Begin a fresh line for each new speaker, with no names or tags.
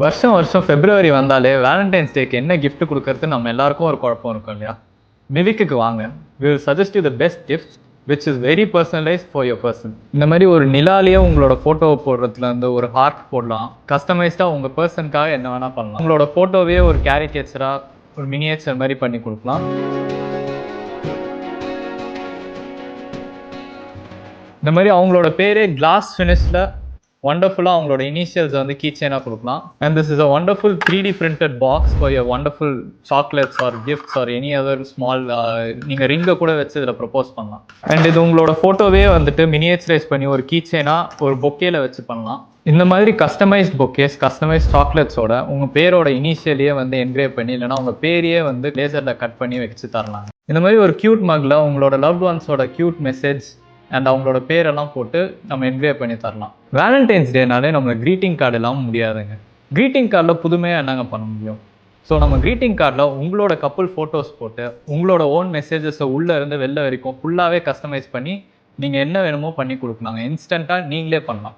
வருஷம் வருஷம் ஃபெப்ரவரி வந்தாலே வேலண்டைன்ஸ் டேக்கு என்ன gift கொடுக்கறது நம்ம எல்லாருக்கும் ஒரு குழப்பம் இருக்கும் இல்லையா? மிவிக்குக்கு வாங்க. we will suggest you the best gift which is very personalized for your person. இந்த மாதிரி ஒரு நிலாலேயே உங்களோட ஃபோட்டோவை போடுறதுல இருந்து ஒரு ஹார்ட் போடலாம். கஸ்டமைஸ்டாக உங்கள் பர்சனுக்காக என்ன வேணால் பண்ணலாம். உங்களோட ஃபோட்டோவே ஒரு கேரிகேச்சராக ஒரு மினியேச்சர் மாதிரி பண்ணி கொடுக்கலாம். இந்த மாதிரி அவங்களோட பேரே கிளாஸ் ஃபினிஷில் வண்டர்ஃபுல்லாக அவங்களோட இனிஷியல்ஸை வந்து கீச்செயினாக கொடுக்கலாம். And this is a wonderful 3D printed box for your wonderful chocolates or gifts or any other small நீங்கள் ரிங்கை கூட வச்சு இதில் ப்ரப்போஸ் பண்ணலாம். அண்ட் இது உங்களோட ஃபோட்டோவே வந்துட்டு மினியேச்சரைஸ் பண்ணி ஒரு கீச்செயினாக ஒரு பொக்கேல வச்சு பண்ணலாம். இந்த மாதிரி கஸ்டமைஸ்ட் பொக்கேஸ் கஸ்டமைஸ்ட் சாக்லேட்ஸோட உங்கள் பேரோட இனிஷியலையே வந்து என்கிரேவ் பண்ணி இல்லைனா உங்கள் பேரையே வந்து லேசரில் கட் பண்ணி வச்சு தரலாம். இந்த மாதிரி ஒரு க்யூட் மக்கில் உங்களோட லவ்ட் ஒன்ஸோட க்யூட் மெசேஜ் அண்ட் அவங்களோட பேரெல்லாம் போட்டு நம்ம என்கிரேவ் பண்ணி தரலாம். வேலண்டைன்ஸ் டேனாலே நம்ம க்ரீட்டிங் கார்டு எல்லாம் முடியாதுங்க. க்ரீட்டிங் கார்டில் புதுமையாக என்னங்க பண்ண முடியும்? ஸோ நம்ம க்ரீட்டிங் கார்டில் உங்களோட கப்புள் ஃபோட்டோஸ் போட்டு உங்களோட ஓன் மெசேஜஸை உள்ளே இருந்து வெளில வரைக்கும் ஃபுல்லாகவே கஸ்டமைஸ் பண்ணி நீங்கள் என்ன வேணுமோ பண்ணி கொடுக்கலாங்க. இன்ஸ்டண்ட்டாக நீங்களே பண்ணலாம்.